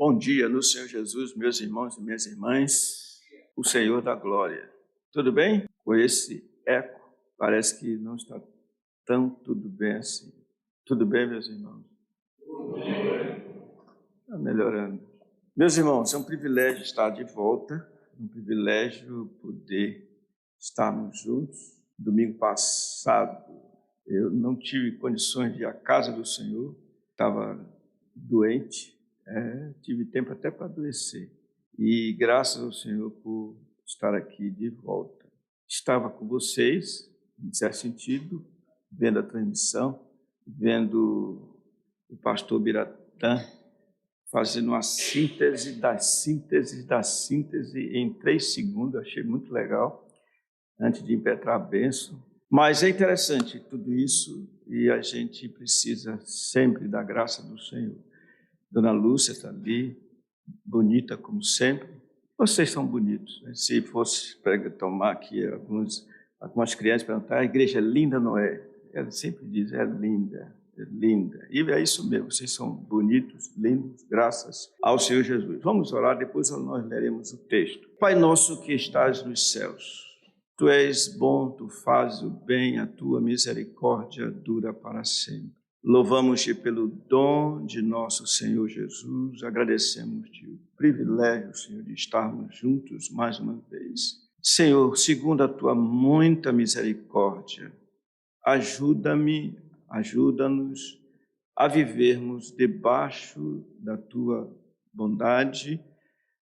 Bom dia no Senhor Jesus, meus irmãos e minhas irmãs, o Senhor da glória. Tudo bem? Com esse eco, parece que não está tão tudo bem assim. Tudo bem, meus irmãos? Tudo bem. Está melhorando. Meus irmãos, é um privilégio estar de volta, um privilégio poder estarmos juntos. Domingo passado, eu não tive condições de ir à casa do Senhor, estava doente. Tive tempo até para adoecer. E graças ao Senhor por estar aqui de volta. Estava com vocês, em certo sentido, vendo a transmissão, vendo o pastor Biratã fazendo uma síntese da síntese em 3 segundos. Achei muito legal, antes de impetrar a bênção. Mas é interessante tudo isso e a gente precisa sempre da graça do Senhor. Dona Lúcia está ali, bonita como sempre. Vocês são bonitos, né? Se fosse para tomar aqui algumas crianças perguntar, a igreja é linda, não é? Ela sempre diz, é linda, é linda. E é isso mesmo, vocês são bonitos, lindos, graças ao Senhor Jesus. Vamos orar, depois nós leremos o texto. Pai nosso que estás nos céus, Tu és bom, Tu fazes o bem, a Tua misericórdia dura para sempre. Louvamos-te pelo dom de nosso Senhor Jesus, agradecemos-te o privilégio, Senhor, de estarmos juntos mais uma vez. Senhor, segundo a tua muita misericórdia, ajuda-nos a vivermos debaixo da tua bondade,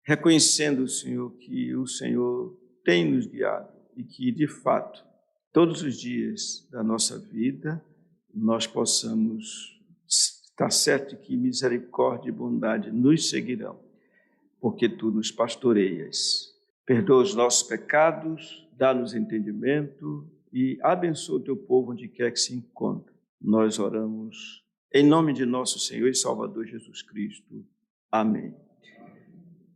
reconhecendo, Senhor, que o Senhor tem nos guiado e que, de fato, todos os dias da nossa vida, nós possamos estar certo que misericórdia e bondade nos seguirão, porque Tu nos pastoreias. Perdoa os nossos pecados, dá-nos entendimento e abençoa o Teu povo onde quer que se encontre. Nós oramos em nome de nosso Senhor e Salvador Jesus Cristo. Amém.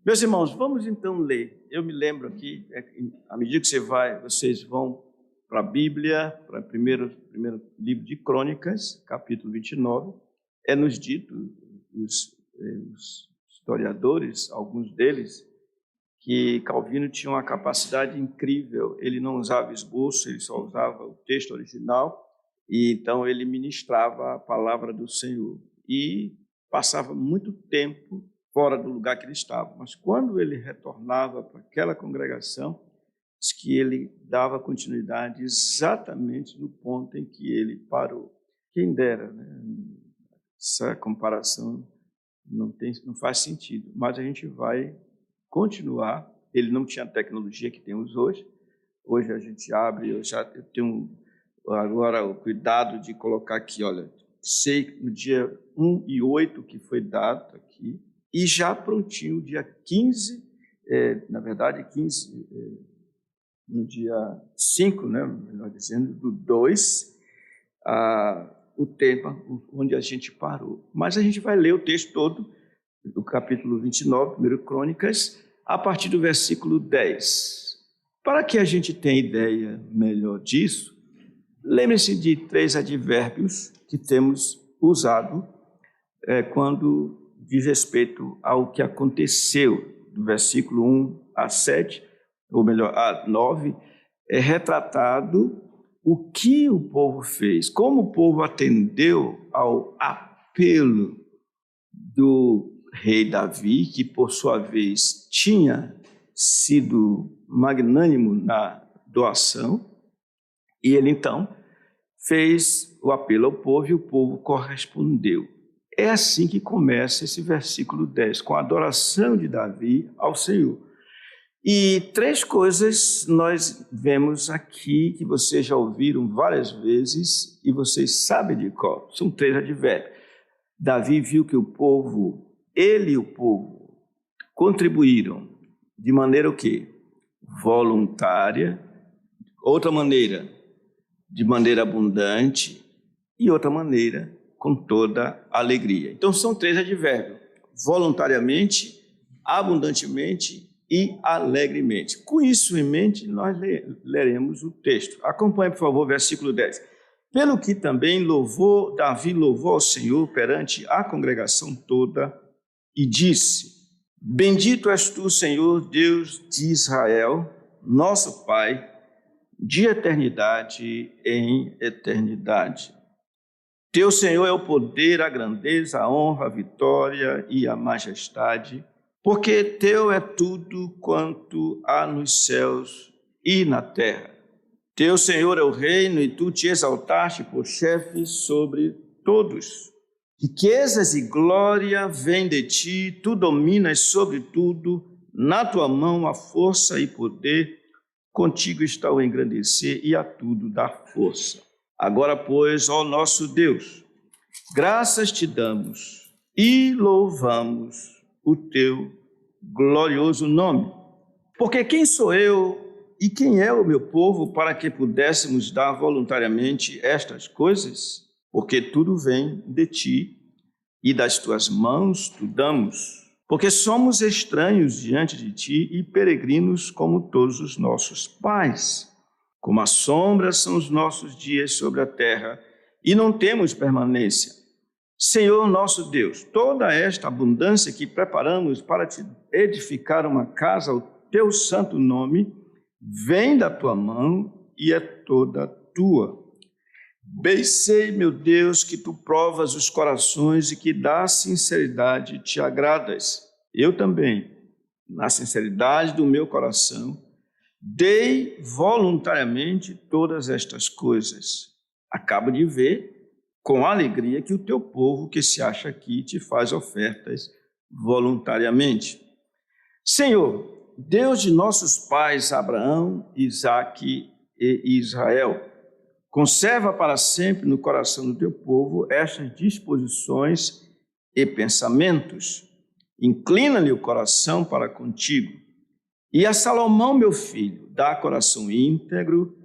Meus irmãos, vamos então ler. Eu me lembro aqui, à medida que vocês vão para a Bíblia, para o primeiro livro de Crônicas, capítulo 29, nos dito, os historiadores, alguns deles, que Calvino tinha uma capacidade incrível. Ele não usava esboço, ele só usava o texto original, e então ele ministrava a palavra do Senhor. E passava muito tempo fora do lugar que ele estava. Mas quando ele retornava para aquela congregação, diz que ele dava continuidade exatamente no ponto em que ele parou. Quem dera, né? Essa comparação não faz sentido, mas a gente vai continuar. Ele não tinha a tecnologia que temos hoje. Hoje a gente abre, eu tenho agora o cuidado de colocar aqui, olha, sei no dia 1 e 8 que foi dado aqui, e já prontinho, dia 15, na verdade 15... no dia 5, né, melhor dizendo, do 2, o tema onde a gente parou. Mas a gente vai ler o texto todo, do capítulo 29, 1 Crônicas, a partir do versículo 10. Para que a gente tenha ideia melhor disso, lembre-se de 3 advérbios que temos usado quando diz respeito ao que aconteceu, do versículo 1 a 7, ou melhor, a 9, é retratado o que o povo fez, como o povo atendeu ao apelo do rei Davi, que por sua vez tinha sido magnânimo na doação, e ele então fez o apelo ao povo e o povo correspondeu. É assim que começa esse versículo 10, com a adoração de Davi ao Senhor. E 3 coisas nós vemos aqui que vocês já ouviram várias vezes e vocês sabem de qual. São 3 advérbios. Davi viu que ele e o povo contribuíram de maneira o quê? Voluntária. Outra maneira, de maneira abundante. E outra maneira, com toda alegria. Então são 3 advérbios. Voluntariamente, abundantemente e alegremente. Com isso em mente, nós leremos o texto. Acompanhe, por favor, versículo 10. Pelo que também Davi louvou ao Senhor perante a congregação toda e disse: Bendito és tu, Senhor, Deus de Israel, nosso Pai, de eternidade em eternidade. Teu, Senhor, é o poder, a grandeza, a honra, a vitória e a majestade, porque teu é tudo quanto há nos céus e na terra. Teu, Senhor, é o reino, e tu te exaltaste por chefe sobre todos. Riquezas e glória vêm de ti, tu dominas sobre tudo, na tua mão a força e poder, contigo está o engrandecer e a tudo dá força. Agora, pois, ó nosso Deus, graças te damos e louvamos o teu glorioso nome. Porque quem sou eu e quem é o meu povo para que pudéssemos dar voluntariamente estas coisas? Porque tudo vem de ti e das tuas mãos tu damos. Porque somos estranhos diante de ti e peregrinos como todos os nossos pais. Como a sombra são os nossos dias sobre a terra e não temos permanência. Senhor nosso Deus, toda esta abundância que preparamos para te edificar uma casa ao teu santo nome, vem da tua mão e é toda tua. Bem sei, meu Deus, que tu provas os corações e que da sinceridade te agradas. Eu também, na sinceridade do meu coração, dei voluntariamente todas estas coisas. Acabo de ver com alegria que o teu povo que se acha aqui te faz ofertas voluntariamente. Senhor, Deus de nossos pais Abraão, Isaque e Israel, conserva para sempre no coração do teu povo estas disposições e pensamentos. Inclina-lhe o coração para contigo. E a Salomão, meu filho, dá coração íntegro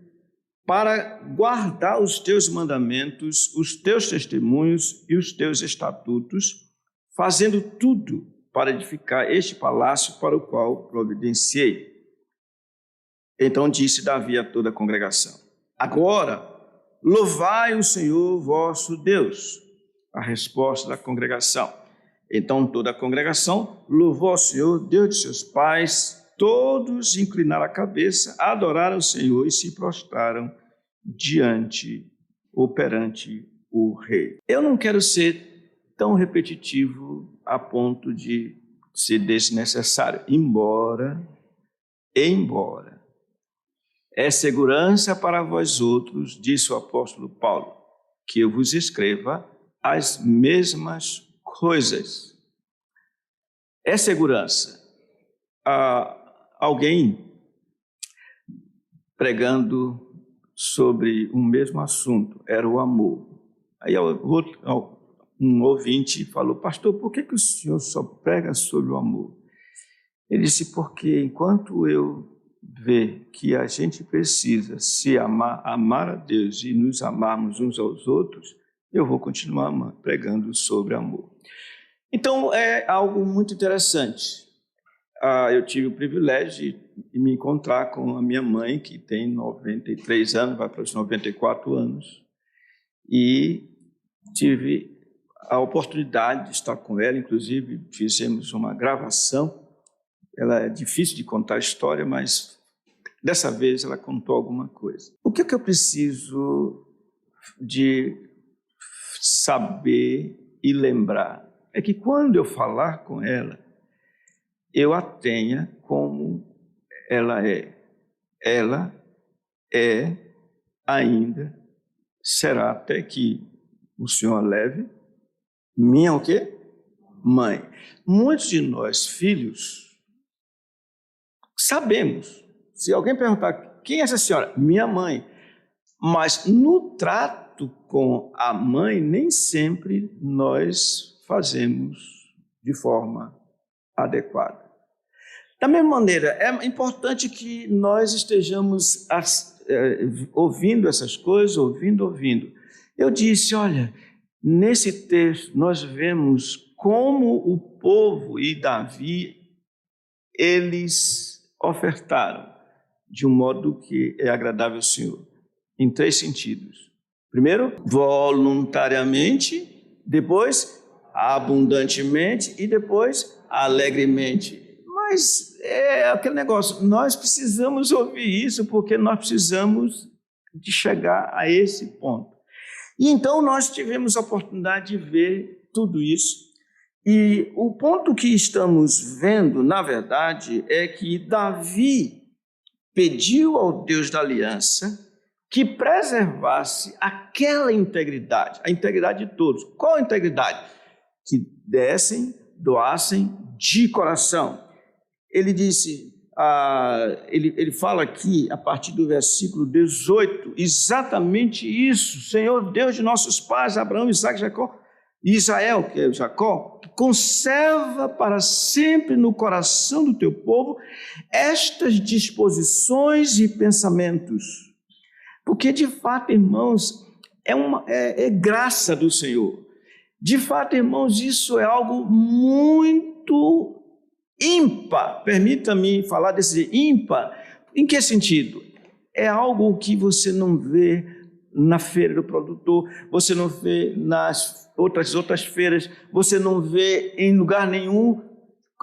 para guardar os teus mandamentos, os teus testemunhos e os teus estatutos, fazendo tudo para edificar este palácio para o qual providenciei. Então disse Davi a toda a congregação: Agora, louvai o Senhor vosso Deus. A resposta da congregação. Então toda a congregação louvou ao Senhor, Deus de seus pais. Todos inclinaram a cabeça, adoraram o Senhor e se prostraram diante ou perante o rei. Eu não quero ser tão repetitivo a ponto de ser desnecessário, embora é segurança para vós outros, disse o apóstolo Paulo, que eu vos escreva as mesmas coisas. É segurança. Alguém pregando sobre um mesmo assunto, era o amor. Aí um ouvinte falou: Pastor, por que o senhor só prega sobre o amor? Ele disse: porque enquanto eu ver que a gente precisa se amar a Deus e nos amarmos uns aos outros, eu vou continuar pregando sobre amor. Então, é algo muito interessante. Eu tive o privilégio de me encontrar com a minha mãe, que tem 93 anos, vai para os 94 anos, e tive a oportunidade de estar com ela, inclusive fizemos uma gravação. Ela é difícil de contar a história, mas dessa vez ela contou alguma coisa. O que eu preciso de saber e lembrar é que quando eu falar com ela, eu a tenha como ela é. Ela é, ainda, será até que o Senhor a leve, minha o quê? Mãe. Muitos de nós, filhos, sabemos. Se alguém perguntar, quem é essa senhora? Minha mãe. Mas no trato com a mãe, nem sempre nós fazemos de forma adequada. Da mesma maneira, é importante que nós estejamos ouvindo essas coisas, ouvindo. Eu disse, olha, nesse texto nós vemos como o povo e Davi, eles ofertaram de um modo que é agradável ao Senhor, em 3 sentidos. Primeiro, voluntariamente, depois, abundantemente e depois alegremente. Mas é aquele negócio, nós precisamos ouvir isso porque nós precisamos de chegar a esse ponto. E então nós tivemos a oportunidade de ver tudo isso. E o ponto que estamos vendo, na verdade, é que Davi pediu ao Deus da aliança que preservasse aquela integridade, a integridade de todos. Qual a integridade? Que dessem, doassem de coração. Ele disse, ele fala aqui, a partir do versículo 18, exatamente isso. Senhor Deus de nossos pais, Abraão, Isaque, Jacó, e Israel, que é Jacó, conserva para sempre no coração do teu povo estas disposições e pensamentos. Porque, de fato, irmãos, é graça do Senhor. De fato, irmãos, isso é algo muito ímpar. Permita-me falar desse ímpar. Em que sentido? É algo que você não vê na feira do produtor, você não vê nas outras feiras, você não vê em lugar nenhum,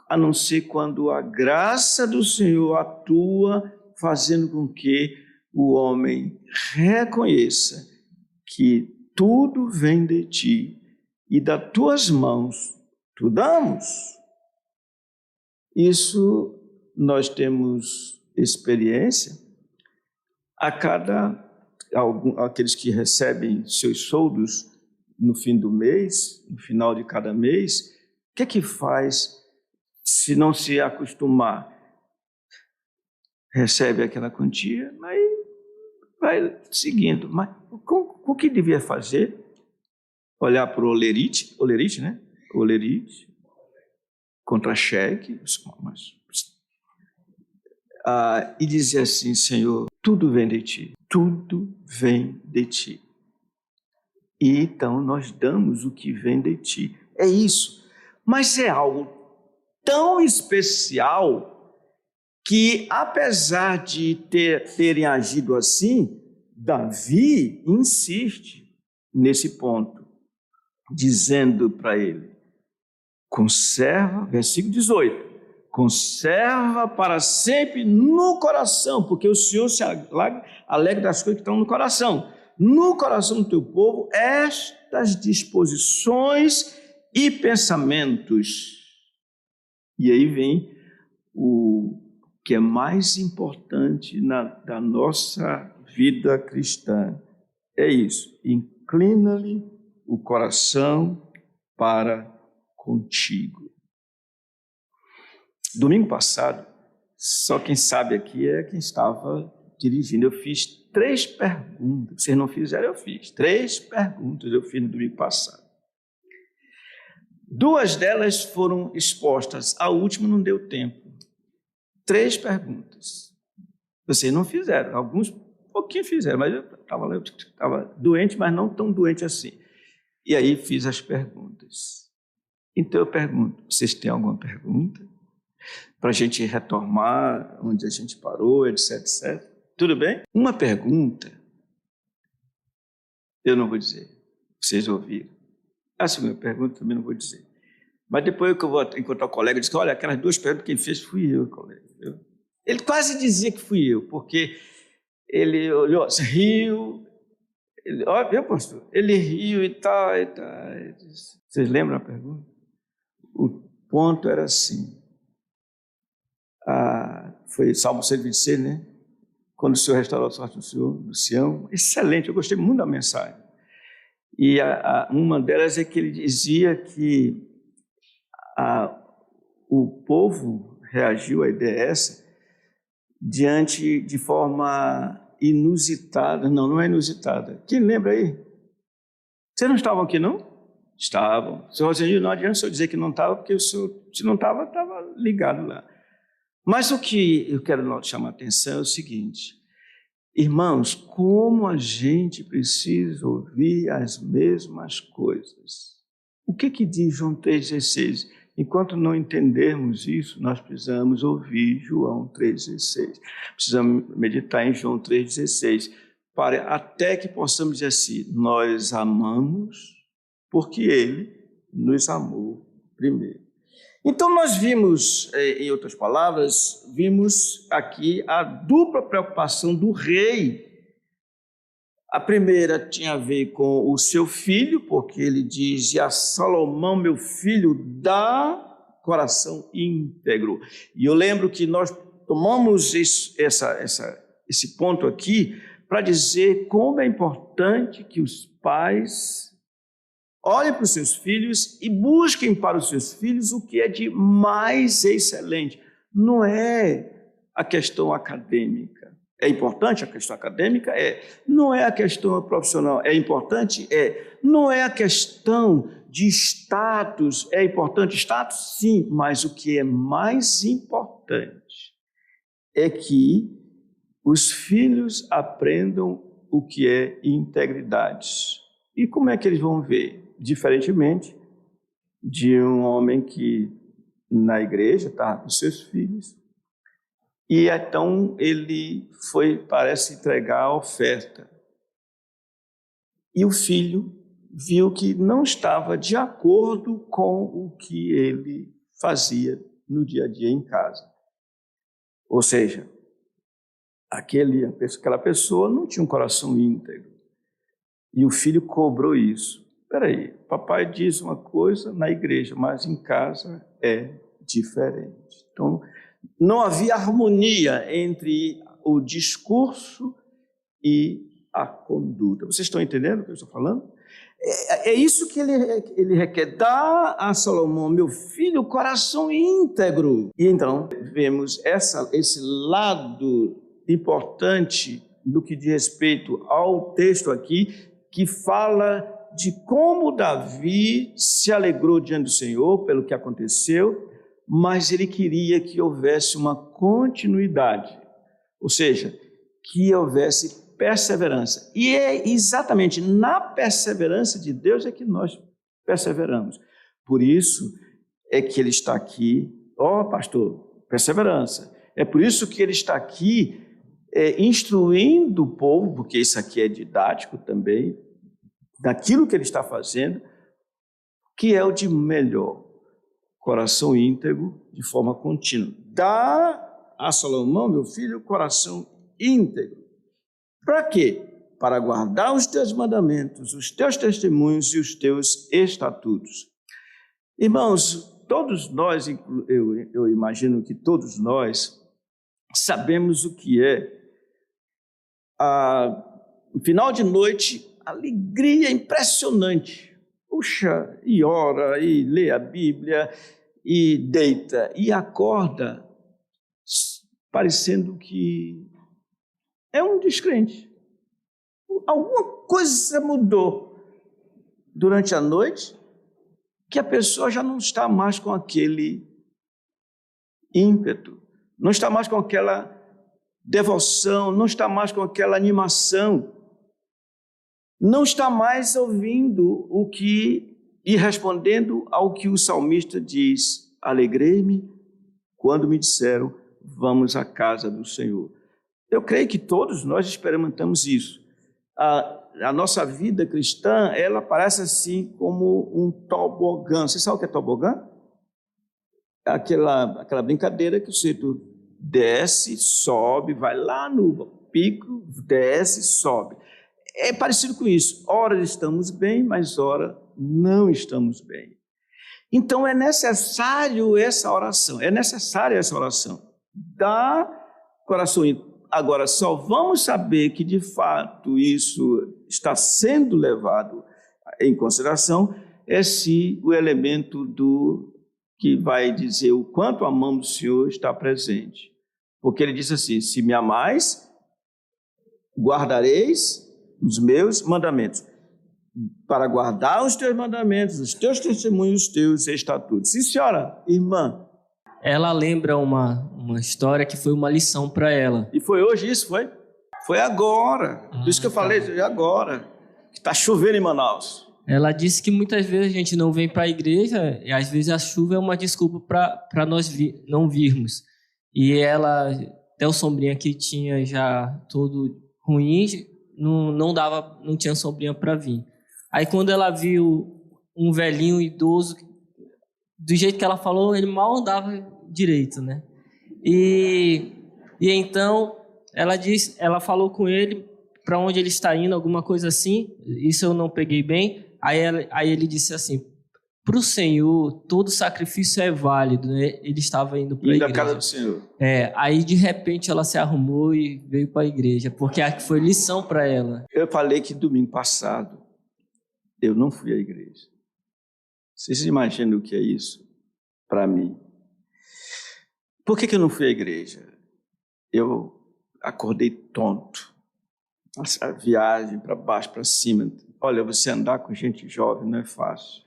a não ser quando a graça do Senhor atua, fazendo com que o homem reconheça que tudo vem de ti e das tuas mãos tu damos. Isso nós temos experiência aqueles que recebem seus soldos no fim do mês, no final de cada mês, o que é que faz se não se acostumar? Recebe aquela quantia, mas vai seguindo. Mas o que devia fazer? Olhar para o olerite, né? Olerite, contra-cheque, e dizer assim, Senhor, tudo vem de ti, tudo vem de ti. E então nós damos o que vem de ti. É isso. Mas é algo tão especial que, apesar de terem agido assim, Davi insiste nesse ponto, dizendo para ele, conserva, versículo 18, conserva para sempre no coração, porque o Senhor se alegra das coisas que estão no coração. No coração do teu povo, estas disposições e pensamentos. E aí vem o que é mais importante da nossa vida cristã. É isso, inclina-lhe o coração para contigo. Domingo passado, só quem sabe aqui é quem estava dirigindo. Eu fiz 3 perguntas. Vocês não fizeram, eu fiz. 3 perguntas eu fiz no domingo passado. 2 delas foram expostas. A última não deu tempo. 3 perguntas. Vocês não fizeram. Alguns pouquinho fizeram, mas eu estava doente, mas não tão doente assim. E aí fiz as perguntas. Então eu pergunto, vocês têm alguma pergunta? Para a gente retomar onde a gente parou, etc, etc. Tudo bem? Uma pergunta, eu não vou dizer, vocês ouviram. A segunda pergunta também não vou dizer. Mas depois que eu vou encontrar o colega, eu disse, olha, aquelas 2 perguntas quem fez fui eu, colega. Ele quase dizia que fui eu, porque ele olhou, riu, viu, pastor? Ele riu e tal, e tal. Vocês lembram a pergunta? O ponto era assim, foi Salmo 126, né? Quando o Senhor restaurou a sorte do Senhor, do Sião. Excelente, eu gostei muito da mensagem. E uma delas é que ele dizia que o povo reagiu à ideia essa de forma inusitada. Não é inusitada. Quem lembra aí? Vocês não estavam aqui, não? Estavam. O senhor Rosenil, não adianta o senhor dizer que não estava, porque o senhor, se não estava, estava ligado lá. Mas o que eu quero chamar a atenção é o seguinte, irmãos, como a gente precisa ouvir as mesmas coisas. O que diz João 3,16? Enquanto não entendermos isso, nós precisamos ouvir João 3,16. Precisamos meditar em João 3,16, até que possamos dizer assim, nós amamos porque Ele nos amou primeiro. Então nós vimos, em outras palavras, vimos aqui a dupla preocupação do rei. A primeira tinha a ver com o seu filho, porque ele diz: "E a Salomão, meu filho, dá coração íntegro." E eu lembro que nós tomamos esse ponto aqui para dizer como é importante que os pais olhem para os seus filhos e busquem para os seus filhos o que é de mais excelente. Não é a questão acadêmica. É importante a questão acadêmica? Não é a questão profissional. É importante? Não é a questão de status. É importante status? Sim, mas o que é mais importante é que os filhos aprendam o que é integridade. E como é que eles vão ver? Diferentemente de um homem que na igreja estava com seus filhos, e então ele parece entregar a oferta. E o filho viu que não estava de acordo com o que ele fazia no dia a dia em casa. Ou seja, aquela pessoa não tinha um coração íntegro. E o filho cobrou isso. Espera aí, papai diz uma coisa na igreja, mas em casa é diferente. Então, não havia harmonia entre o discurso e a conduta. Vocês estão entendendo o que eu estou falando? É isso que ele requer. Dá a Salomão, meu filho, coração íntegro. E então, vemos esse lado importante do que diz respeito ao texto aqui, que fala de como Davi se alegrou diante do Senhor pelo que aconteceu, mas ele queria que houvesse uma continuidade, ou seja, que houvesse perseverança. E é exatamente na perseverança de Deus é que nós perseveramos. Por isso é que ele está aqui, pastor, perseverança. É por isso que ele está aqui instruindo o povo, porque isso aqui é didático também, daquilo que ele está fazendo, que é o de melhor, coração íntegro de forma contínua. Dá a Salomão, meu filho, coração íntegro. Para quê? Para guardar os teus mandamentos, os teus testemunhos e os teus estatutos. Irmãos, todos nós, eu imagino que todos nós, sabemos o que é no final de noite, alegria impressionante. Puxa, e ora, e lê a Bíblia, e deita, e acorda, parecendo que é um descrente. Alguma coisa mudou durante a noite, que a pessoa já não está mais com aquele ímpeto, não está mais com aquela devoção, não está mais com aquela animação, não está mais ouvindo e respondendo ao que o salmista diz: alegrei-me quando me disseram, vamos à casa do Senhor. Eu creio que todos nós experimentamos isso. A nossa vida cristã, ela parece assim como um tobogã. Você sabe o que é tobogã? Aquela brincadeira que o sujeito desce, sobe, vai lá no pico, desce, sobe. É parecido com isso. Ora estamos bem, mas ora não estamos bem. Então é necessário essa oração. Dá coração íntegro. Agora, só vamos saber que de fato isso está sendo levado em consideração se o elemento que vai dizer o quanto amamos o Senhor está presente. Porque ele diz assim: se me amais, guardareis os meus mandamentos. Para guardar os teus mandamentos, os teus testemunhos, os teus estatutos. Sim, senhora, irmã. Ela lembra uma história que foi uma lição para ela. E foi hoje isso, foi? Foi agora. Por isso que eu falei, agora. Que está chovendo em Manaus. Ela disse que muitas vezes a gente não vem para a igreja e às vezes a chuva é uma desculpa para nós não virmos. E ela, até o sombrinha que tinha já todo ruim, não tinha sombrinha para vir. Aí quando ela viu um velhinho idoso, do jeito que ela falou, ele mal andava direito, né? E então ela falou com ele para onde ele está indo, alguma coisa assim. Isso eu não peguei bem. Aí ele disse assim: para o Senhor, todo sacrifício é válido, né? Ele estava indo para a igreja. Da casa do Senhor. Aí de repente ela se arrumou e veio para a igreja, porque aqui foi lição para ela. Eu falei que domingo passado eu não fui à igreja. Vocês imaginam o que é isso para mim? Por que eu não fui à igreja? Eu acordei tonto. A viagem para baixo, para cima. Olha, você andar com gente jovem não é fácil.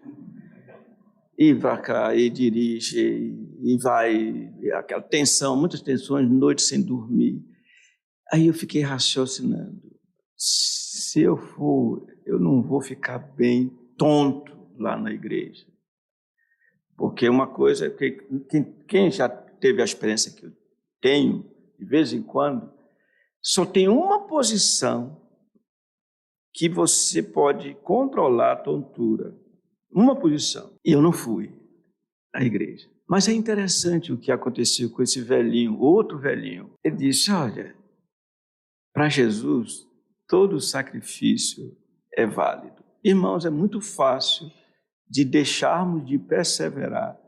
E para cá, e dirige, e vai, aquela tensão, muitas tensões, noite sem dormir. Aí eu fiquei raciocinando. Se eu for, eu não vou ficar bem tonto lá na igreja. Porque uma coisa, quem já teve a experiência que eu tenho, de vez em quando, só tem uma posição que você pode controlar a tontura. Uma posição. E eu não fui à igreja. Mas é interessante o que aconteceu com esse velhinho, outro velhinho. Ele disse: olha, para Jesus, todo sacrifício é válido. Irmãos, é muito fácil de deixarmos de perseverar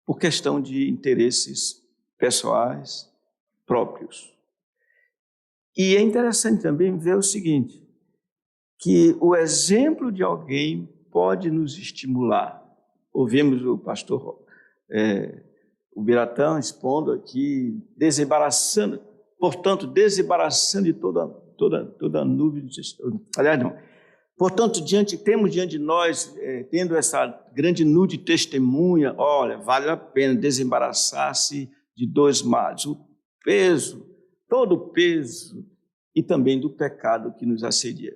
por questão de interesses pessoais próprios. E é interessante também ver o seguinte, que o exemplo de alguém pode nos estimular. Ouvimos o pastor o Biratã expondo aqui, desembaraçando de toda a nuvem. Aliás, não. Portanto, temos diante de nós, tendo essa grande nuvem de testemunha, olha, vale a pena desembaraçar-se de dois males, o peso, todo o peso, e também do pecado que nos assedia.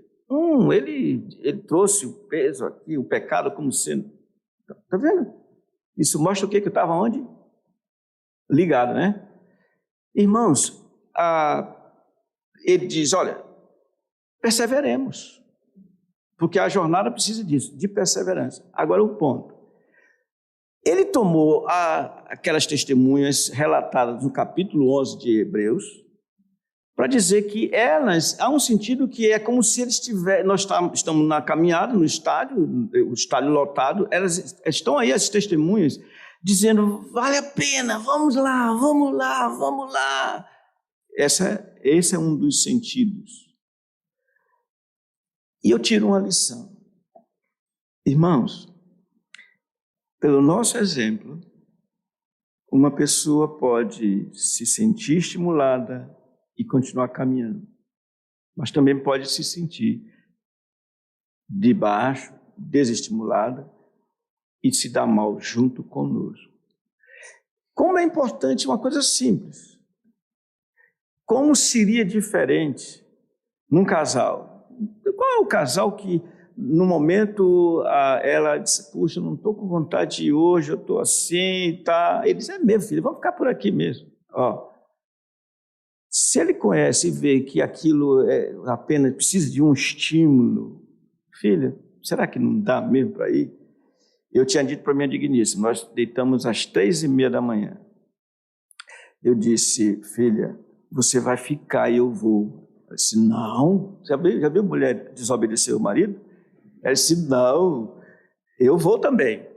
Ele trouxe o peso aqui, o pecado como sendo... Está vendo? Isso mostra o que estava onde? Ligado, né? Irmãos, ele diz, olha, perseveremos, porque a jornada precisa disso, de perseverança. Agora o ponto. Ele tomou aquelas testemunhas relatadas no capítulo 11 de Hebreus, para dizer que elas, há um sentido que é como se eles nós estamos na caminhada, no estádio, o estádio lotado, elas estão aí, as testemunhas, dizendo, vale a pena, vamos lá, vamos lá, vamos lá. Esse é um dos sentidos. E eu tiro uma lição. Irmãos, pelo nosso exemplo, uma pessoa pode se sentir estimulada e continuar caminhando, mas também pode se sentir de baixo, desestimulada e se dar mal junto conosco. Como é importante uma coisa simples. Como seria diferente num casal? Qual é o casal que, no momento, ela disse, puxa, não estou com vontade de ir hoje, eu estou assim, tá? Ele diz, meu filho, vamos ficar por aqui mesmo. Se ele conhece e vê que aquilo apenas precisa de um estímulo, filha, será que não dá mesmo para ir? Eu tinha dito para minha digníssima, nós deitamos às 3:30 da manhã. Eu disse, filha, você vai ficar e eu vou. Ela disse, não. Já viu mulher desobedecer o marido? Ela disse, não, eu vou também.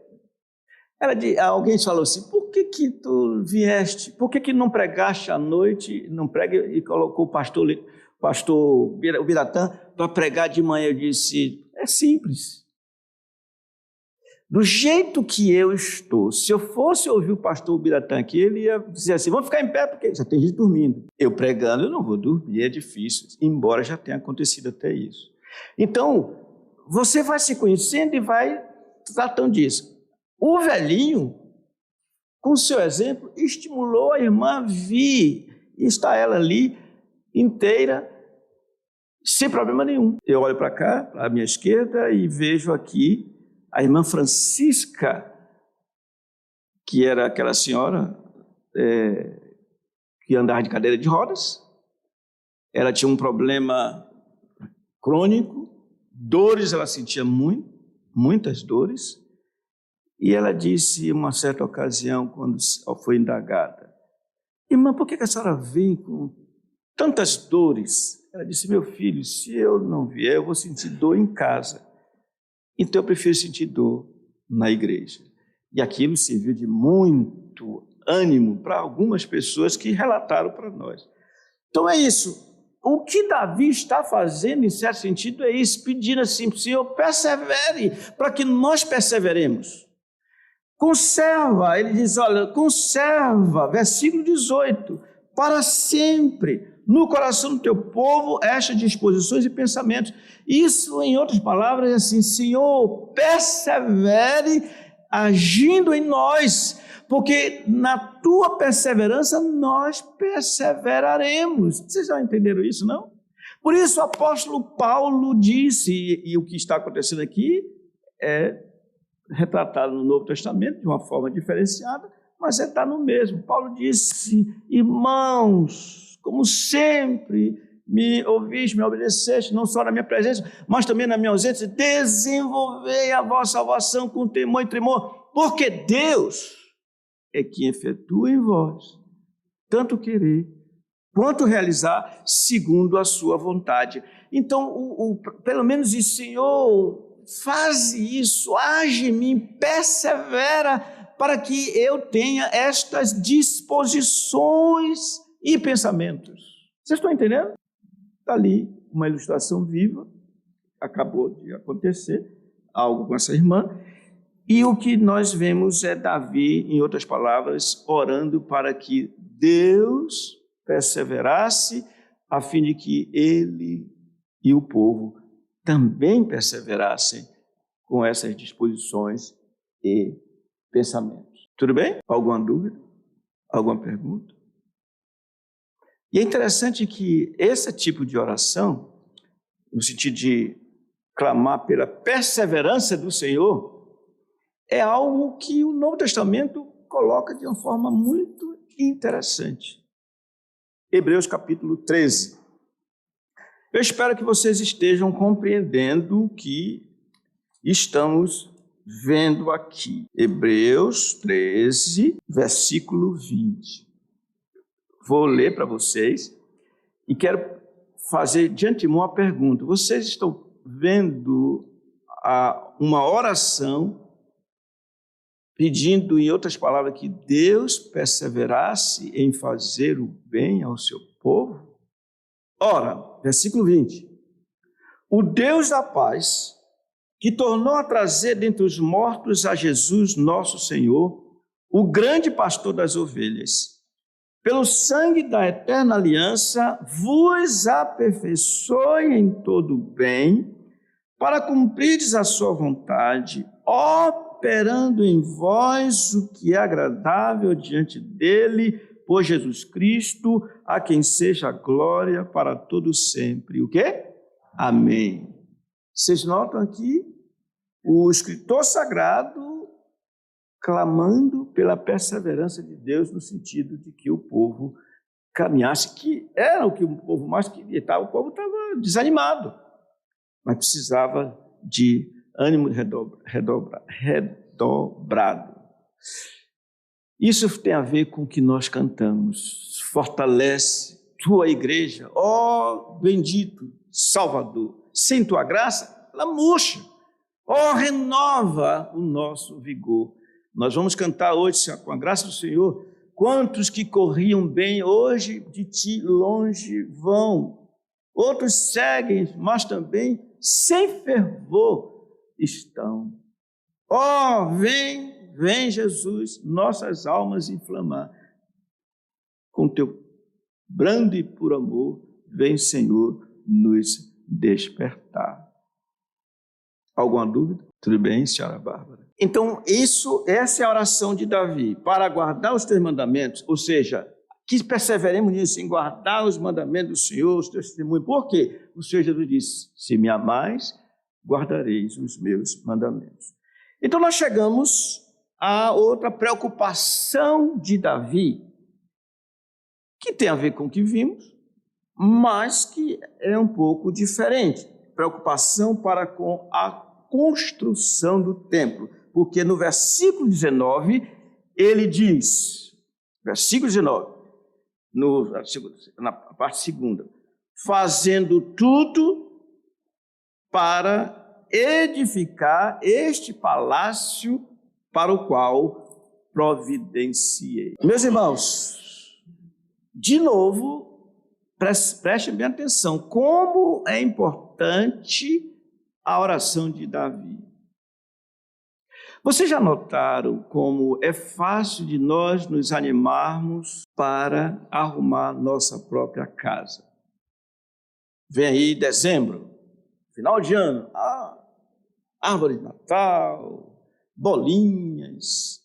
Alguém falou assim, por que tu vieste? Por que não pregaste à noite, não prega, e colocou o pastor Biratã para pregar de manhã? Eu disse, é simples. Do jeito que eu estou, se eu fosse ouvir o pastor Biratã aqui, ele ia dizer assim, vamos ficar em pé, porque já tem gente dormindo. Eu pregando, eu não vou dormir, é difícil, embora já tenha acontecido até isso. Então, você vai se conhecendo e vai tratando disso. O velhinho, com o seu exemplo, estimulou a irmã a vir, e está ela ali, inteira, sem problema nenhum. Eu olho para cá, para a minha esquerda, e vejo aqui a irmã Francisca, que era aquela senhora que andava de cadeira de rodas. Ela tinha um problema crônico, dores ela sentia muito, muitas dores, e ela disse, em uma certa ocasião, quando foi indagada, irmã, por que a senhora vem com tantas dores? Ela disse, meu filho, se eu não vier, eu vou sentir dor em casa. Então eu prefiro sentir dor na igreja. E aquilo serviu de muito ânimo para algumas pessoas que relataram para nós. Então é isso. O que Davi está fazendo, em certo sentido, é isso, pedindo assim, Senhor, persevere, para que nós perseveremos. Conserva, ele diz, olha, conserva, versículo 18, para sempre, no coração do teu povo, estas disposições e pensamentos. Isso, em outras palavras, é assim, Senhor, persevere agindo em nós, porque na tua perseverança nós perseveraremos. Vocês já entenderam isso, não? Por isso o apóstolo Paulo disse, e o que está acontecendo aqui é retratado no Novo Testamento de uma forma diferenciada, mas está no mesmo. Paulo disse, irmãos, como sempre me ouviste, me obedeceste, não só na minha presença, mas também na minha ausência, desenvolvei a vossa salvação com temor e tremor, porque Deus é quem efetua em vós, tanto querer quanto realizar, segundo a sua vontade. Então, pelo menos isso, Senhor, faz isso, age em mim, persevera, para que eu tenha estas disposições e pensamentos. Vocês estão entendendo? Está ali uma ilustração viva, acabou de acontecer, algo com essa irmã, e o que nós vemos é Davi, em outras palavras, orando para que Deus perseverasse, a fim de que ele e o povo também perseverassem com essas disposições e pensamentos. Tudo bem? Alguma dúvida? Alguma pergunta? E é interessante que esse tipo de oração, no sentido de clamar pela perseverança do Senhor, é algo que o Novo Testamento coloca de uma forma muito interessante. Hebreus capítulo 13. Eu espero que vocês estejam compreendendo o que estamos vendo aqui. Hebreus 13, versículo 20. Vou ler para vocês e quero fazer de antemão uma pergunta. Vocês estão vendo uma oração pedindo, em outras palavras, que Deus perseverasse em fazer o bem ao seu povo? Ora, versículo 20. O Deus da paz, que tornou a trazer dentre os mortos a Jesus, nosso Senhor, o grande pastor das ovelhas, pelo sangue da eterna aliança, vos aperfeiçoe em todo o bem, para cumprires a sua vontade, operando em vós o que é agradável diante dele, por Jesus Cristo, a quem seja a glória para todos sempre. O quê? Amém. Vocês notam aqui o escritor sagrado clamando pela perseverança de Deus no sentido de que o povo caminhasse, que era o que o povo mais queria. O povo estava desanimado, mas precisava de ânimo redobrado. Isso tem a ver com o que nós cantamos. Fortalece tua igreja, ó bendito Salvador. Sem tua graça, ela murcha. Ó, renova o nosso vigor. Nós vamos cantar hoje, com a graça do Senhor, quantos que corriam bem hoje de ti longe vão. Outros seguem, mas também sem fervor estão. Ó, vem Jesus, nossas almas inflamar. Com teu brando e puro amor, vem Senhor nos despertar. Alguma dúvida? Tudo bem, senhora Bárbara? Então, essa é a oração de Davi, para guardar os teus mandamentos, ou seja, que perseveremos nisso, em guardar os mandamentos do Senhor, os teus testemunhos. Por quê? O Senhor Jesus disse, se me amais, guardareis os meus mandamentos. Então, nós chegamos a outra preocupação de Davi, que tem a ver com o que vimos, mas que é um pouco diferente. Preocupação para com a construção do templo. Porque no versículo 19, ele diz, versículo 19, na parte segunda, fazendo tudo para edificar este palácio para o qual providenciei. Meus irmãos, de novo, prestem bem atenção, como é importante a oração de Davi. Vocês já notaram como é fácil de nós nos animarmos para arrumar nossa própria casa? Vem aí dezembro, final de ano, árvore de Natal, bolinhas,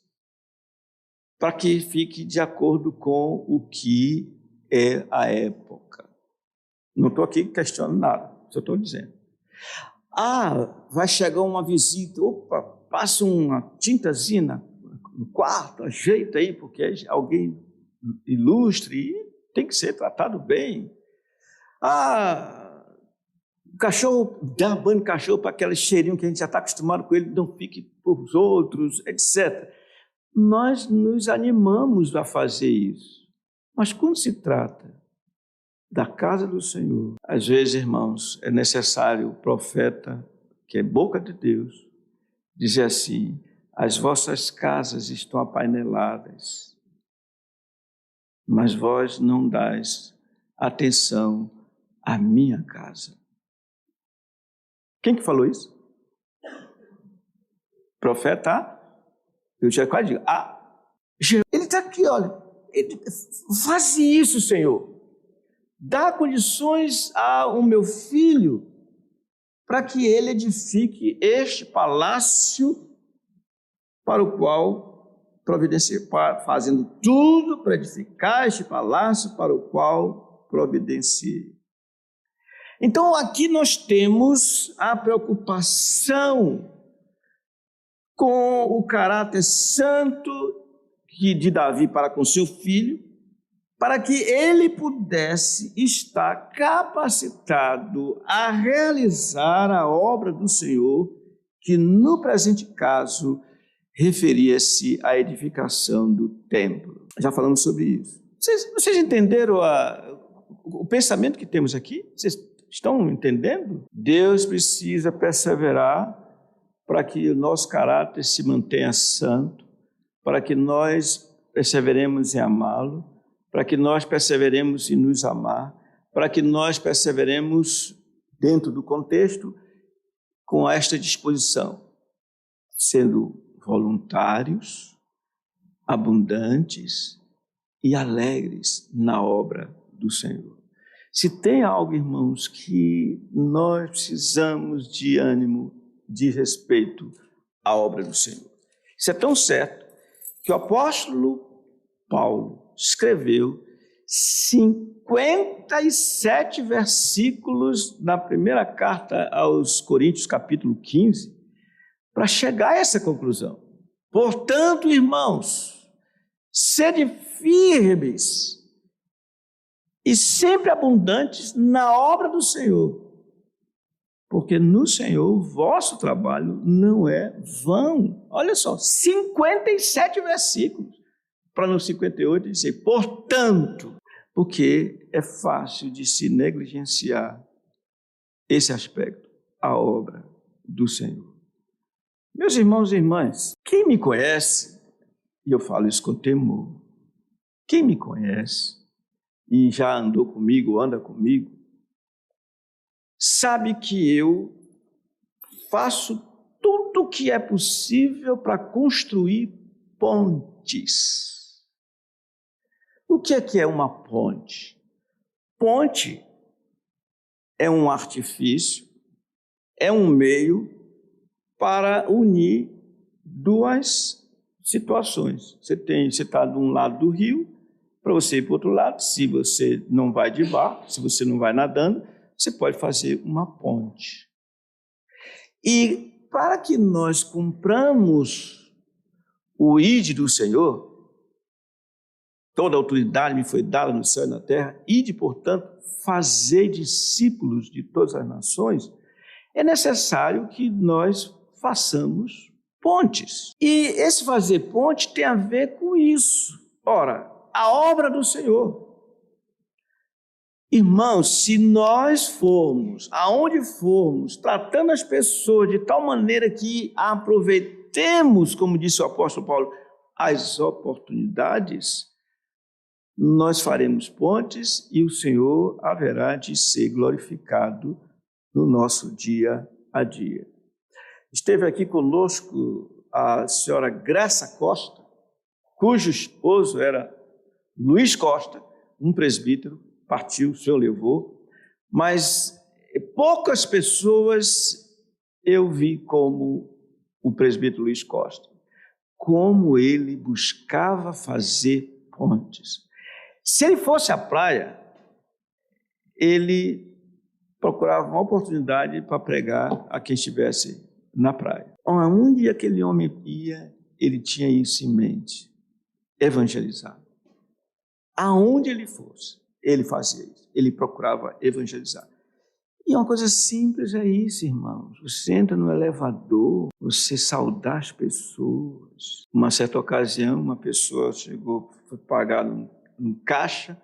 para que fique de acordo com o que é a época. Não estou aqui questionando nada, só estou dizendo. Vai chegar uma visita, passa uma tintazinha no quarto, ajeita aí, porque é alguém ilustre e tem que ser tratado bem. O cachorro, dá banho no cachorro para aquele cheirinho que a gente já está acostumado com ele, não fique por os outros, etc. Nós nos animamos a fazer isso. Mas quando se trata da casa do Senhor, às vezes, irmãos, é necessário o profeta, que é boca de Deus, dizer assim: as vossas casas estão apaineladas, mas vós não dais atenção à minha casa. Quem que falou isso? Profeta, eu já quase digo, ele está aqui, olha, faz isso, Senhor. Dá condições ao meu filho para que ele edifique este palácio para o qual providenciei, fazendo tudo para edificar este palácio para o qual providenciei. Então aqui nós temos a preocupação com o caráter santo de Davi para com seu filho, para que ele pudesse estar capacitado a realizar a obra do Senhor, que no presente caso referia-se à edificação do templo. Já falamos sobre isso. Vocês entenderam o pensamento que temos aqui? Vocês estão entendendo? Deus precisa perseverar para que o nosso caráter se mantenha santo, para que nós perseveremos em amá-lo, para que nós perseveremos em nos amar, para que nós perseveremos dentro do contexto com esta disposição, sendo voluntários, abundantes e alegres na obra do Senhor. Se tem algo, irmãos, que nós precisamos de ânimo, de respeito à obra do Senhor. Isso é tão certo que o apóstolo Paulo escreveu 57 versículos na primeira carta aos Coríntios, capítulo 15, para chegar a essa conclusão. Portanto, irmãos, sede firmes e sempre abundantes na obra do Senhor, porque no Senhor o vosso trabalho não é vão. Olha só, 57 versículos, para no 58 dizer, portanto, porque é fácil de se negligenciar esse aspecto, a obra do Senhor. Meus irmãos e irmãs, quem me conhece, e eu falo isso com temor, quem me conhece e já andou comigo, anda comigo, sabe que eu faço tudo o que é possível para construir pontes. O que é uma ponte? Ponte é um artifício, é um meio para unir duas situações. Você está de um lado do rio, para você ir para o outro lado. Se você não vai de barco, se você não vai nadando, você pode fazer uma ponte. E para que nós cumpramos o ide do Senhor, toda a autoridade me foi dada no céu e na terra, ide, portanto, fazer discípulos de todas as nações, é necessário que nós façamos pontes. E esse fazer ponte tem a ver com isso. Ora, a obra do Senhor. Irmãos, se nós formos, aonde formos, tratando as pessoas de tal maneira que aproveitemos, como disse o apóstolo Paulo, as oportunidades, nós faremos pontes e o Senhor haverá de ser glorificado no nosso dia a dia. Esteve aqui conosco a senhora Graça Costa, cujo esposo era Luiz Costa, um presbítero, partiu, o Senhor levou, mas poucas pessoas eu vi como o presbítero Luiz Costa, como ele buscava fazer pontes. Se ele fosse à praia, ele procurava uma oportunidade para pregar a quem estivesse na praia. Onde aquele homem ia, ele tinha isso em mente, evangelizar. Aonde ele fosse, ele fazia isso, ele procurava evangelizar. E uma coisa simples é isso, irmãos. Você entra no elevador, você saudar as pessoas. Uma certa ocasião, uma pessoa chegou, foi pagar num caixa,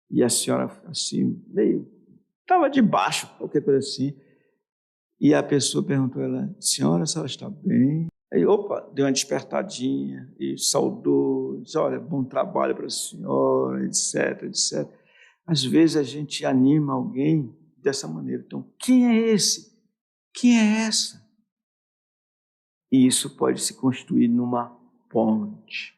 e a senhora, assim, meio, estava de baixo, qualquer coisa assim. E a pessoa perguntou a ela, senhora, a senhora está bem? Aí, opa, deu uma despertadinha e saudou, disse, olha, bom trabalho para a senhora, etc, etc. Às vezes a gente anima alguém dessa maneira. Então, quem é esse? Quem é essa? E isso pode se construir numa ponte.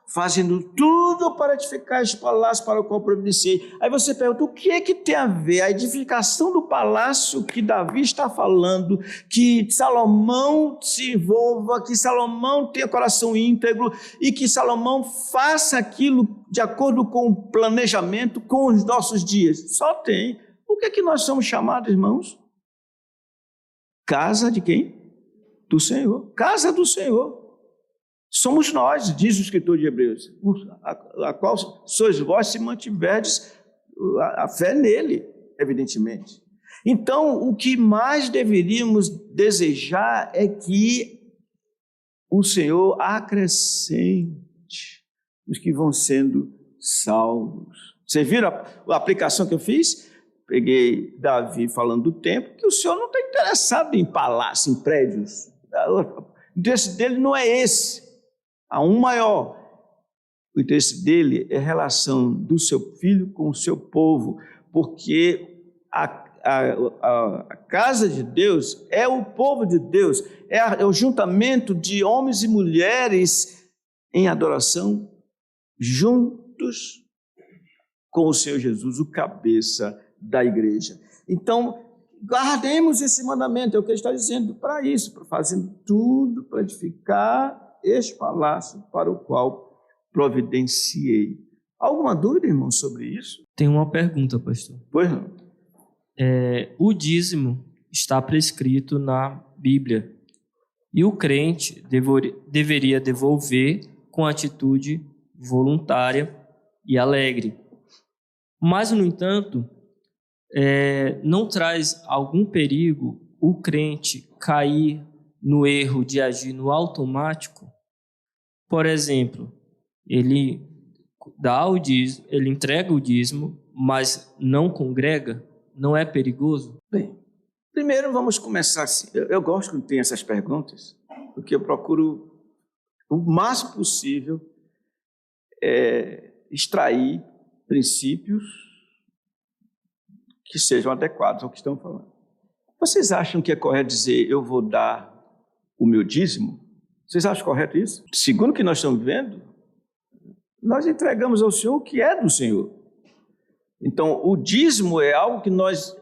Fazendo tudo para edificar este palácio para o qual providenciei. Aí você pergunta, o que é que tem a ver a edificação do palácio que Davi está falando, que Salomão se envolva, que Salomão tenha coração íntegro e que Salomão faça aquilo de acordo com o planejamento, com os nossos dias? Só tem. O que é que nós somos chamados, irmãos? Casa de quem? Do Senhor. Casa do Senhor. Somos nós, diz o escritor de Hebreus, a qual sois vós se mantiverdes a fé nele, evidentemente. Então, o que mais deveríamos desejar é que o Senhor acrescente os que vão sendo salvos. Vocês viram a aplicação que eu fiz? Peguei Davi falando do tempo, que o Senhor não está interessado em palácio, em prédios. O interesse dele não é esse. Há um maior. O interesse dele é a relação do seu filho com o seu povo, porque a casa de Deus é o povo de Deus, é o juntamento de homens e mulheres em adoração, juntos com o Senhor Jesus, o cabeça da igreja. Então, guardemos esse mandamento, é o que ele está dizendo, para isso, para fazendo tudo para edificar este palácio para o qual providenciei. Alguma dúvida, irmão, sobre isso? Tem uma pergunta, pastor. Pois não. O dízimo está prescrito na Bíblia e o crente deveria devolver com atitude voluntária e alegre. Mas, no entanto, não traz algum perigo o crente cair no erro de agir no automático? Por exemplo, ele dá o dízimo, ele entrega o dízimo, mas não congrega? Não é perigoso? Bem, primeiro vamos começar assim. Eu gosto quando tem essas perguntas, porque eu procuro o máximo possível extrair princípios que sejam adequados ao que estão falando. Vocês acham que é correto dizer eu vou dar o meu dízimo? Vocês acham correto isso? Segundo o que nós estamos vendo, nós entregamos ao Senhor o que é do Senhor. Então, o dízimo é algo que nós,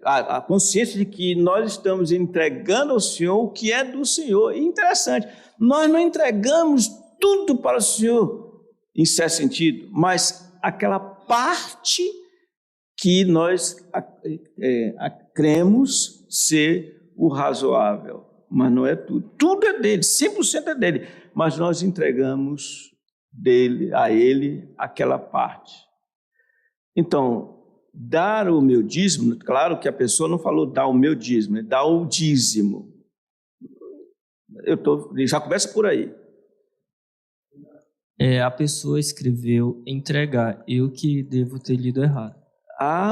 a consciência de que nós estamos entregando ao Senhor o que é do Senhor. E interessante, nós não entregamos tudo para o Senhor, em certo sentido, mas aquela parte que nós cremos ser o razoável. Mas não é tudo. Tudo é dele, 100% é dele. Mas nós entregamos a ele aquela parte. Então, dar o meu dízimo, claro que a pessoa não falou dar o meu dízimo, é dar o dízimo. Já começa por aí. A pessoa escreveu entregar. Eu que devo ter lido errado.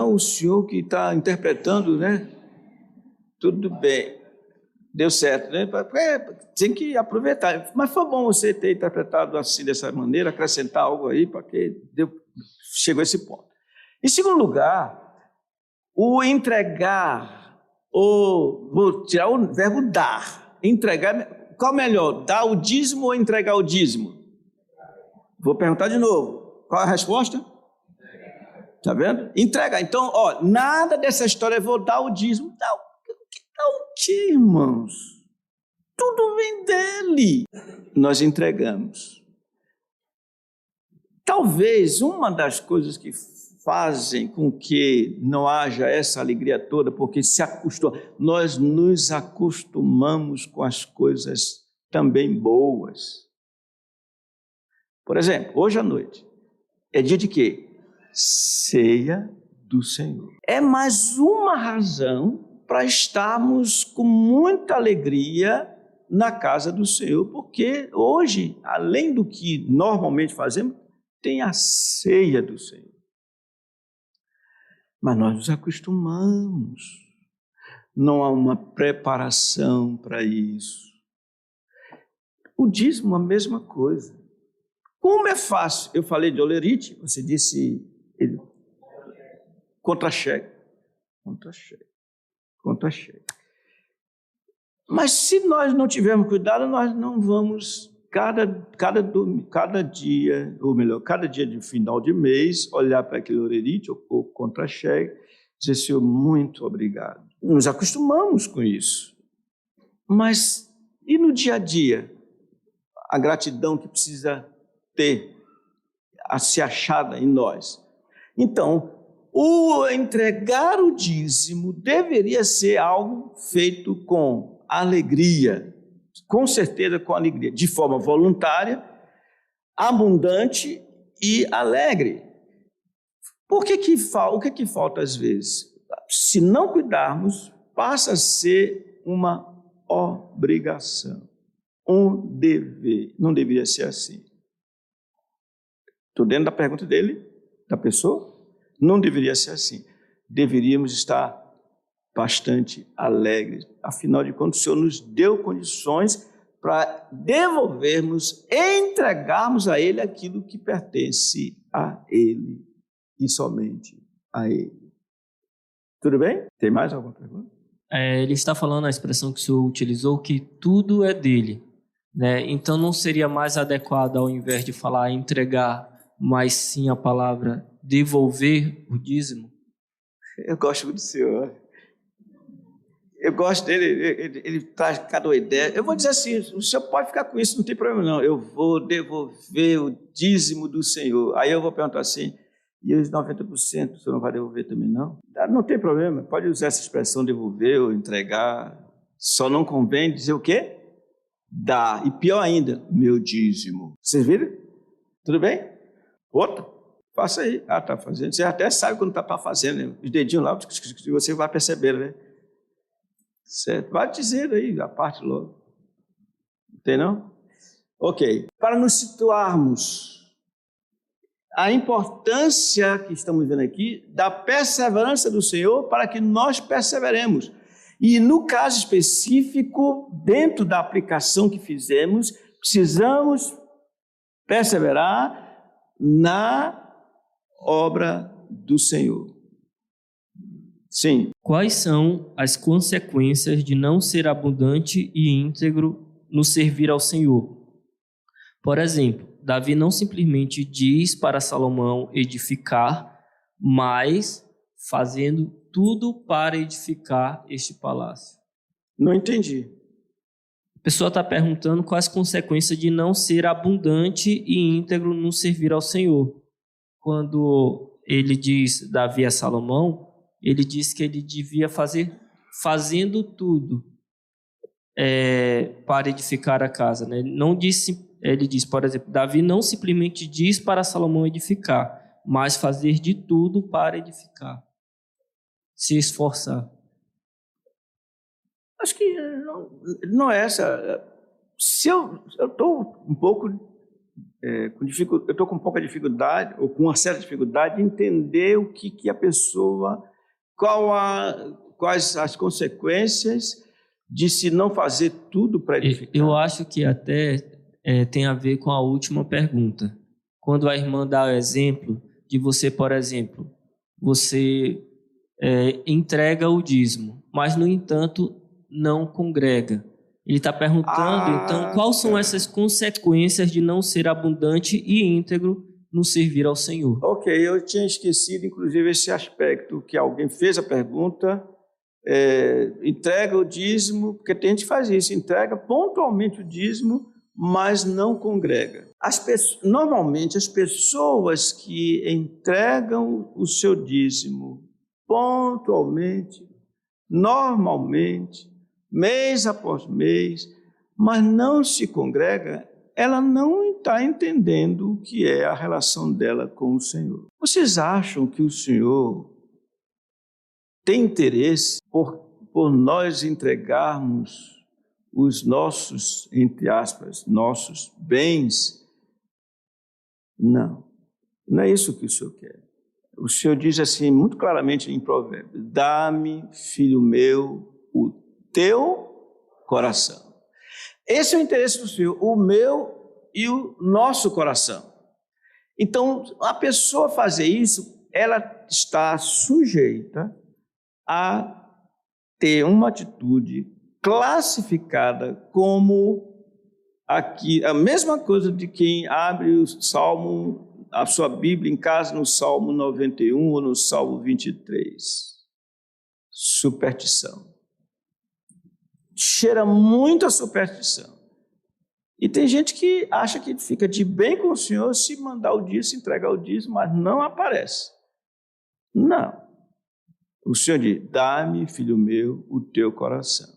O senhor que está interpretando, né? Tudo bem. Deu certo, né? Tem que aproveitar. Mas foi bom você ter interpretado assim, dessa maneira, acrescentar algo aí, porque chegou a esse ponto. Em segundo lugar, o entregar, vou tirar o verbo dar. Entregar, qual melhor? Dar o dízimo ou entregar o dízimo? Vou perguntar de novo. Qual é a resposta? Está vendo? Entregar. Então, nada dessa história, eu vou dar o dízimo. Dá o quê, irmãos? Tudo vem dele. Nós entregamos. Talvez uma das coisas que fazem com que não haja essa alegria toda, porque nós nos acostumamos com as coisas também boas. Por exemplo, hoje à noite, é dia de quê? Ceia do Senhor. É mais uma razão para estarmos com muita alegria na casa do Senhor, porque hoje, além do que normalmente fazemos, tem a ceia do Senhor. Mas nós nos acostumamos, não há uma preparação para isso. O dízimo, a mesma coisa. Como é fácil? Eu falei de olerite, você disse contra-cheque. Mas se nós não tivermos cuidado, nós não vamos, cada dia, ou melhor, cada dia de final de mês, olhar para aquele olerite ou contra-cheque, dizer, Senhor, muito obrigado. Nos acostumamos com isso. Mas e no dia a dia? A gratidão que precisa ter a ser achada em nós. Então, o entregar o dízimo deveria ser algo feito com alegria, com certeza com alegria, de forma voluntária, abundante e alegre. O que falta às vezes? Se não cuidarmos, passa a ser uma obrigação, um dever. Não deveria ser assim. Estou dentro da pergunta dele, da pessoa. Não deveria ser assim. Deveríamos estar bastante alegres. Afinal de contas, o Senhor nos deu condições para devolvermos, entregarmos a Ele aquilo que pertence a Ele e somente a Ele. Tudo bem? Tem mais alguma pergunta? Ele está falando a expressão que o senhor utilizou, que tudo é dele, né? Então não seria mais adequado, ao invés de falar entregar, mas sim a palavra devolver o dízimo? Eu gosto muito do senhor. Eu gosto dele, ele traz cada ideia. Eu vou dizer assim, o senhor pode ficar com isso, não tem problema não. Eu vou devolver o dízimo do Senhor. Aí eu vou perguntar assim, e os 90% o senhor não vai devolver também não? Não tem problema, pode usar essa expressão devolver ou entregar. Só não convém dizer o quê? Dar. E pior ainda, meu dízimo. Vocês viram? Tudo bem? Outro? Faça aí. Está fazendo. Você até sabe quando está fazendo, né? Os dedinhos lá, você vai perceber, né? Certo. Vai dizer aí a parte logo. Não tem não? Ok. Para nos situarmos, a importância que estamos vendo aqui da perseverança do Senhor para que nós perseveremos. E no caso específico, dentro da aplicação que fizemos, precisamos perseverar na obra do Senhor. Sim. Quais são as consequências de não ser abundante e íntegro no servir ao Senhor? Por exemplo, Davi não simplesmente diz para Salomão edificar, mas fazendo tudo para edificar este palácio. Não entendi. A pessoa está perguntando quais as consequências de não ser abundante e íntegro no servir ao Senhor. Quando ele diz, Davi a Salomão, ele diz que ele devia fazendo tudo para edificar a casa, né? Ele diz, por exemplo, Davi não simplesmente diz para Salomão edificar, mas fazer de tudo para edificar, se esforçar. Acho que não é essa. Se eu estou um pouco eu estou com pouca dificuldade, ou com uma certa dificuldade, de entender o que a pessoa, quais as consequências de se não fazer tudo para edificar. Eu acho que até tem a ver com a última pergunta. Quando a irmã dá o exemplo de você, por exemplo, você entrega o dízimo, mas, no entanto, não congrega. Ele está perguntando, então, quais são essas consequências de não ser abundante e íntegro no servir ao Senhor? Ok, eu tinha esquecido, inclusive, esse aspecto, que alguém fez a pergunta, entrega o dízimo, porque tem gente que faz isso, entrega pontualmente o dízimo, mas não congrega. Normalmente, as pessoas que entregam o seu dízimo pontualmente, normalmente, mês após mês, mas não se congrega, ela não está entendendo o que é a relação dela com o Senhor. Vocês acham que o Senhor tem interesse por nós entregarmos os nossos, entre aspas, nossos bens? Não, não é isso que o Senhor quer. O Senhor diz assim, muito claramente em Provérbios: dá-me, filho meu, o teu coração. Esse é o interesse do Senhor, o meu e o nosso coração. Então, a pessoa fazer isso, ela está sujeita a ter uma atitude classificada como aqui, a mesma coisa de quem abre o Salmo, a sua Bíblia em casa, no Salmo 91 ou no Salmo 23. Superstição. Cheira muito a superstição. E tem gente que acha que fica de bem com o Senhor se mandar o dízimo, se entregar o dízimo, mas não aparece. Não. O Senhor diz: dá-me, filho meu, o teu coração.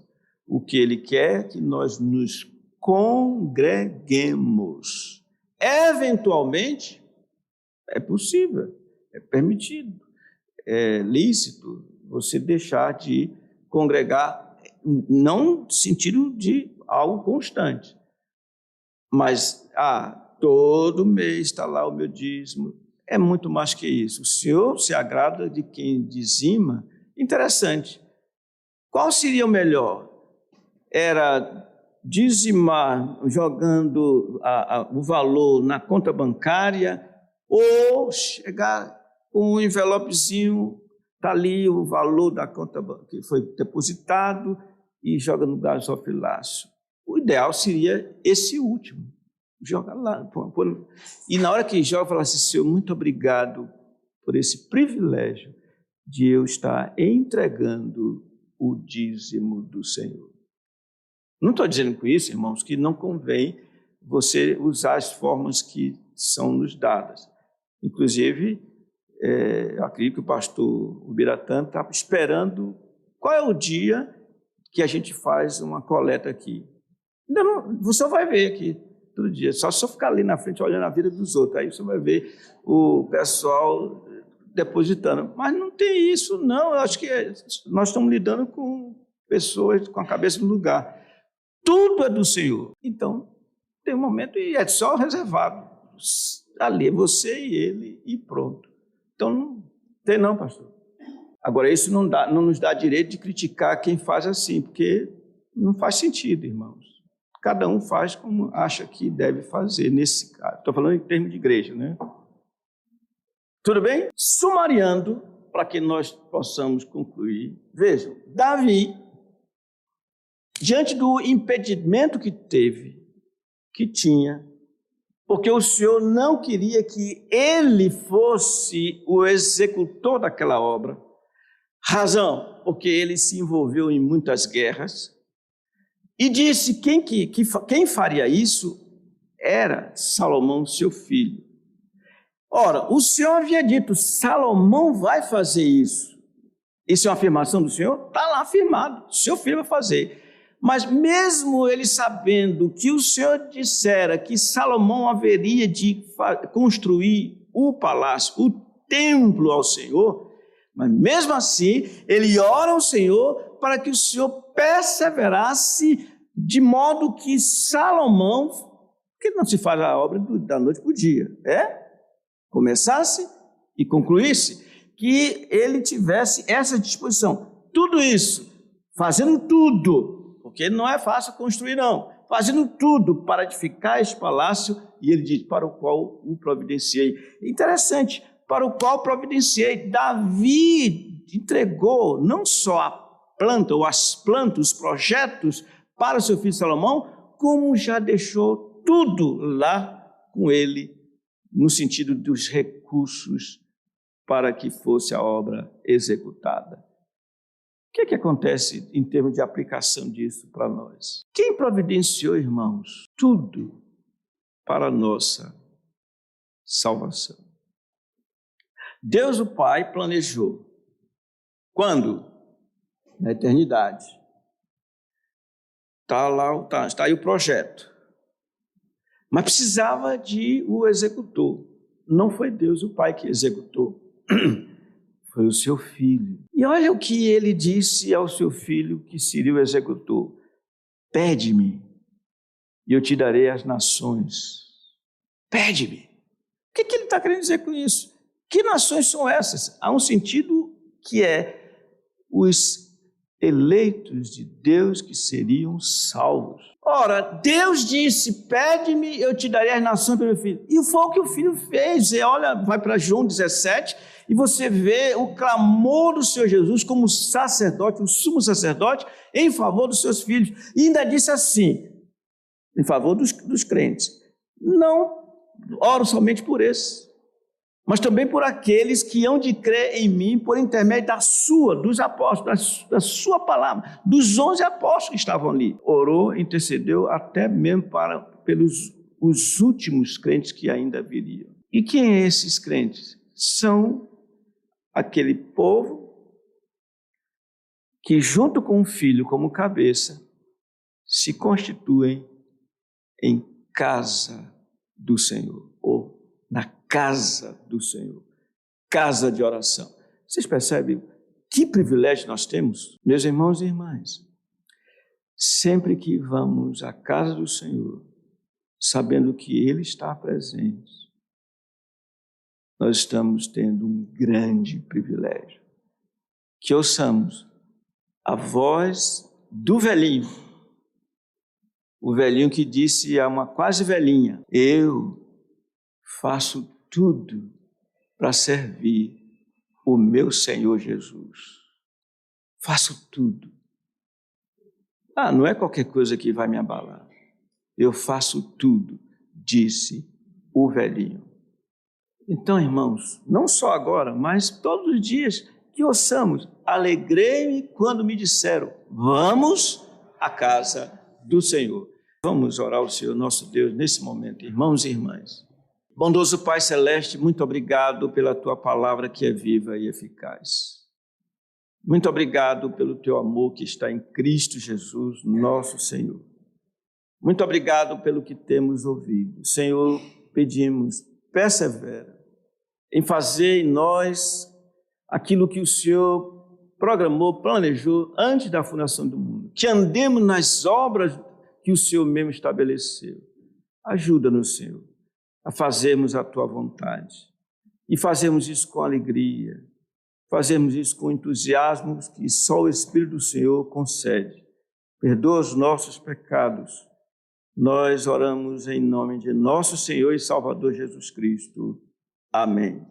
O que Ele quer é que nós nos congreguemos. Eventualmente, é possível, é permitido, é lícito você deixar de congregar, não no sentido de algo constante, mas todo mês está lá o meu dízimo. É muito mais que isso. O Senhor se agrada de quem dizima. Interessante. Qual seria o melhor? Era dizimar jogando o valor na conta bancária, ou chegar com um envelopezinho, está ali o valor da conta que foi depositado, e joga no gasofilácio. O ideal seria esse último. Joga lá. E na hora que joga, fala assim: Senhor, muito obrigado por esse privilégio de eu estar entregando o dízimo do Senhor. Não estou dizendo com isso, irmãos, que não convém você usar as formas que são nos dadas. Inclusive, eu acredito que o pastor Ubiratã está esperando qual é o dia que a gente faz uma coleta aqui. Ainda não, você vai ver aqui todo dia, só se eu ficar ali na frente olhando a vida dos outros, aí você vai ver o pessoal depositando. Mas não tem isso, não. Eu acho que nós estamos lidando com pessoas com a cabeça no lugar. Tudo é do Senhor. Então, tem um momento e é só reservado. Ali é você e ele e pronto. Então, não tem não, pastor. Agora, isso não nos dá direito de criticar quem faz assim, porque não faz sentido, irmãos. Cada um faz como acha que deve fazer nesse caso. Estou falando em termos de igreja, né? Tudo bem? Sumariando, para que nós possamos concluir. Vejam, Davi, diante do impedimento que tinha, porque o Senhor não queria que ele fosse o executor daquela obra. Razão, porque ele se envolveu em muitas guerras. E disse quem faria isso era Salomão, seu filho. Ora, o Senhor havia dito: Salomão vai fazer isso. Isso é uma afirmação do Senhor? Está lá afirmado, seu filho vai fazer. Mas mesmo ele sabendo que o Senhor dissera que Salomão haveria de construir o palácio, o templo ao Senhor, mas mesmo assim ele ora ao Senhor para que o Senhor perseverasse de modo que Salomão, porque não se faz a obra da noite para o dia, começasse e concluísse, que ele tivesse essa disposição. Tudo isso, fazendo tudo, porque não é fácil construir não, fazendo tudo para edificar este palácio, e ele diz, para o qual o providenciei. Interessante, para o qual providenciei. Davi entregou não só a planta ou as plantas, os projetos para o seu filho Salomão, como já deixou tudo lá com ele, no sentido dos recursos para que fosse a obra executada. O que acontece em termos de aplicação disso para nós? Quem providenciou, irmãos, tudo para a nossa salvação? Deus o Pai planejou. Quando? Na eternidade. Está aí o projeto. Mas precisava de o executor. Não foi Deus o Pai que executou. Foi o seu filho. E olha o que ele disse ao seu filho, que seria o executor. Pede-me, e eu te darei as nações. Pede-me. O que ele está querendo dizer com isso? Que nações são essas? Há um sentido que é os eleitos de Deus que seriam salvos. Ora, Deus disse, pede-me, eu te darei as nações pelo filho. E foi o que o filho fez. E olha, vai para João 17, e você vê o clamor do Senhor Jesus como sacerdote, o sumo sacerdote, em favor dos seus filhos. E ainda disse assim, em favor dos crentes, não oro somente por esses, mas também por aqueles que hão de crer em mim por intermédio dos apóstolos, da sua palavra, dos 11 apóstolos que estavam ali. Orou, intercedeu até mesmo pelos os últimos crentes que ainda viriam. E quem é esses crentes? São aquele povo que, junto com o filho como cabeça, se constituem em casa do Senhor, ou na casa do Senhor, casa de oração. Vocês percebem que privilégio nós temos, meus irmãos e irmãs? Sempre que vamos à casa do Senhor, sabendo que Ele está presente, nós estamos tendo um grande privilégio. Que ouçamos a voz do velhinho, o velhinho que disse a uma quase velhinha, eu faço tudo para servir o meu Senhor Jesus. Faço tudo. Não é qualquer coisa que vai me abalar. Eu faço tudo, disse o velhinho. Então, irmãos, não só agora, mas todos os dias que ouçamos, alegrei-me quando me disseram, vamos à casa do Senhor. Vamos orar ao Senhor, nosso Deus, nesse momento, irmãos e irmãs. Bondoso Pai Celeste, muito obrigado pela Tua palavra que é viva e eficaz. Muito obrigado pelo Teu amor que está em Cristo Jesus, nosso Senhor. Muito obrigado pelo que temos ouvido. Senhor, pedimos, persevera em fazer em nós aquilo que o Senhor programou, planejou antes da fundação do mundo. Que andemos nas obras que o Senhor mesmo estabeleceu. Ajuda-nos, Senhor, a fazermos a Tua vontade. E fazermos isso com alegria. Fazermos isso com entusiasmo que só o Espírito do Senhor concede. Perdoa os nossos pecados. Nós oramos em nome de nosso Senhor e Salvador Jesus Cristo. Amém.